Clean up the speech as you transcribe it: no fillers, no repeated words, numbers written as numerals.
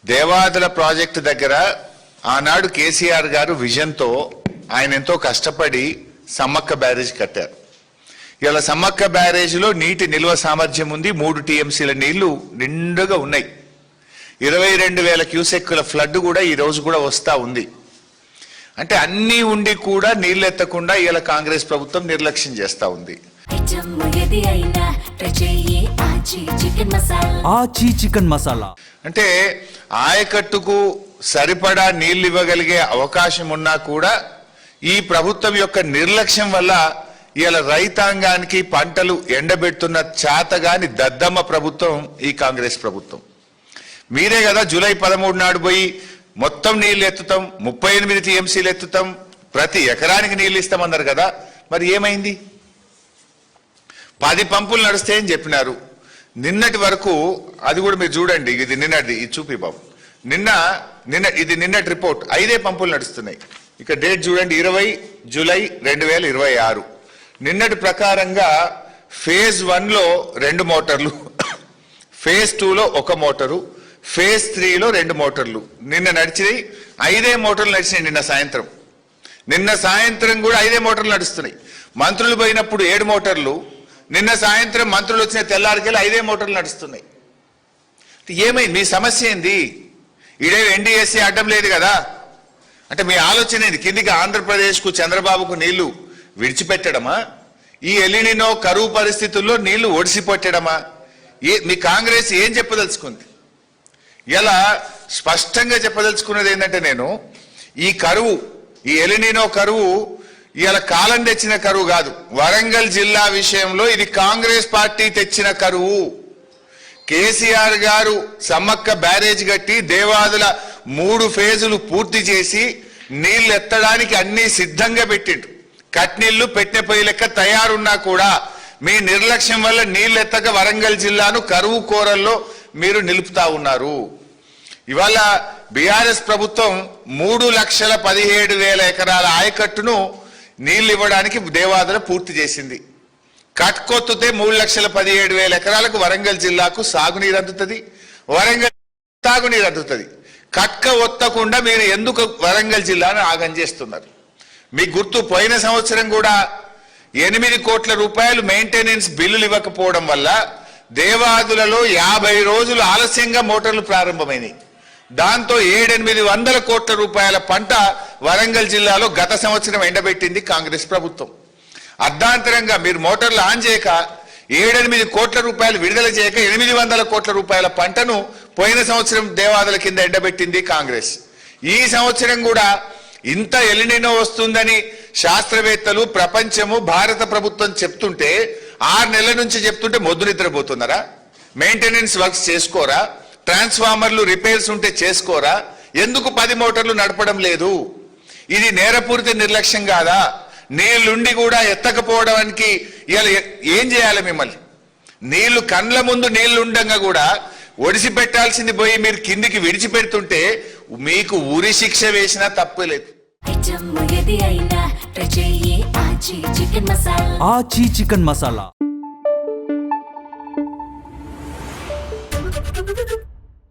Devadula project దగ్గర ఆనాడు కేసీఆర్ గారు విజన్తో ఆయన ఎంతో కష్టపడి సమ్మక్క బ్యారేజ్ కట్టారు. ఇలా సమ్మక్క బ్యారేజ్లో నీటి నిల్వ సామర్థ్యం ఉంది. 3 టీఎంసీల నీళ్లు నిండుగా ఉన్నాయి. 22,000 క్యూసెక్కుల ఫ్లడ్ కూడా ఈ రోజు కూడా వస్తా ఉంది. అంటే అన్నీ ఉండి కూడా నీళ్లు ఎత్తకుండా ఇలా కాంగ్రెస్ ప్రభుత్వం నిర్లక్ష్యం చేస్తా ఉంది. అంటే ఆయకట్టుకు సరిపడా నీళ్లు ఇవ్వగలిగే అవకాశం ఉన్నా కూడా ఈ ప్రభుత్వం యొక్క నిర్లక్ష్యం వల్ల ఇలా రైతాంగానికి పంటలు ఎండబెడుతున్న చేతగాని దద్దమ్మ ప్రభుత్వం ఈ కాంగ్రెస్ ప్రభుత్వం. మీరే కదా జూలై 13 నాడు పోయి మొత్తం నీళ్లు ఎత్తుతాం, 38 టీఎంసీలు ఎత్తుతాం, ప్రతి ఎకరానికి నీళ్లు ఇస్తామన్నారు కదా. మరి ఏమైంది? 10 పంపులు నడుస్తాయని చెప్పినారు. నిన్నటి వరకు అది కూడా మీరు చూడండి. ఇది నిన్నటిది, ఇది చూపి బాబు. ఇది నిన్నటి రిపోర్ట్. 5 పంపులు నడుస్తున్నాయి. ఇక డేట్ చూడండి, 20 జూలై 2026. నిన్నటి ప్రకారంగా ఫేజ్ 1లో 2 మోటార్లు, ఫేజ్ 2లో 1 మోటారు, ఫేజ్ 3లో 2 మోటార్లు. నిన్న నడిచినాయి 5 మోటార్లు నడిచినాయి. నిన్న సాయంత్రం కూడా 5 మోటార్లు నడుస్తున్నాయి. మంత్రులు పోయినప్పుడు 7 మోటార్లు, నిన్న సాయంత్రం మంత్రులు వచ్చిన తెల్లారికెళ్ళి 5 మోటార్లు నడుస్తున్నాయి. ఏమైంది? మీ సమస్య ఏంది? ఇడే ఎన్డీఎస్సీ అడ్డం లేదు కదా. అంటే మీ ఆలోచన ఏంది? కిందికి ఆంధ్రప్రదేశ్కు చంద్రబాబుకు నీళ్లు విడిచిపెట్టడమా? ఈ ఎలినినో కరువు పరిస్థితుల్లో నీళ్లు ఒడిసిపెట్టడమా? మీ కాంగ్రెస్ ఏం చెప్పదలుచుకుంది? ఇలా స్పష్టంగా చెప్పదలుచుకున్నది ఏంటంటే, నేను ఈ కరువు, ఈ ఎలినినో కరువు ఇలా కాలం తెచ్చిన కరువు కాదు. వరంగల్ జిల్లా విషయంలో ఇది కాంగ్రెస్ పార్టీ తెచ్చిన కరువు. కేసీఆర్ గారు సమ్మక్క బ్యారేజ్ కట్టి దేవాదుల 3 ఫేజులు పూర్తి చేసి నీళ్లు ఎత్తడానికి అన్ని సిద్ధంగా పెట్టిండు. కట్నీళ్లు పెట్టిన పొయ్యి లెక్క తయారున్నా కూడా మీ నిర్లక్ష్యం వల్ల నీళ్లు ఎత్తక వరంగల్ జిల్లాను కరువు కోరల్లో మీరు నిలుపుతా ఉన్నారు. ఇవాళ బీఆర్ఎస్ ప్రభుత్వం 3,17,000 ఎకరాల ఆయకట్టును నీళ్లు ఇవ్వడానికి దేవాదుల పూర్తి చేసింది. కట్కొత్తుతే 3,17,000 ఎకరాలకు వరంగల్ జిల్లాకు సాగునీరు అందుతుంది, వరంగల్ తాగునీరు అందుతుంది. కట్క ఒత్తకుండా మీరు ఎందుకు వరంగల్ జిల్లాను ఆగం చేస్తున్నారు? మీకు గుర్తు, పోయిన సంవత్సరం కూడా 8 కోట్ల రూపాయలు మెయింటెనెన్స్ బిల్లులు ఇవ్వకపోవడం వల్ల దేవాదులలో 50 రోజులు ఆలస్యంగా మోటార్లు ప్రారంభమైనాయి. దాంతో 700-800 కోట్ల రూపాయల పంట వరంగల్ జిల్లాలో గత సంవత్సరం ఎండబెట్టింది కాంగ్రెస్ ప్రభుత్వం. అర్ధాంతరంగా మీరు మోటార్లు ఆన్ చేయక 7-8 కోట్ల రూపాయలు విడుదల చేయక 800 కోట్ల రూపాయల పంటను పోయిన సంవత్సరం దేవాదుల కింద ఎండబెట్టింది కాంగ్రెస్. ఈ సంవత్సరం కూడా ఇంత ఎలినినో వస్తుందని శాస్త్రవేత్తలు, ప్రపంచము, భారత ప్రభుత్వం చెప్తుంటే 6 నెలల నుంచి చెప్తుంటే మొద్దు నిద్రపోతున్నారా? మెయింటెనెన్స్ వర్క్స్ చేసుకోరా? ట్రాన్స్ఫార్మర్లు రిపేర్స్ ఉంటే చేసుకోరా? ఎందుకు 10 మోటార్లు నడపడం లేదు? ఇది నేరపూరిత నిర్లక్ష్యం కాదా? నీళ్లుండి కూడా ఎత్తకపోవడానికి ఏం చేయాలి? మిమ్మల్ని నీళ్లు కండ్ల ముందు నీళ్లుండగా కూడా ఒడిసి పెట్టాల్సింది పోయి మీరు కిందికి విడిచిపెడుతుంటే మీకు ఉరి శిక్ష వేసినా తప్పులేదు. ఆచి చికెన్ మసాలా.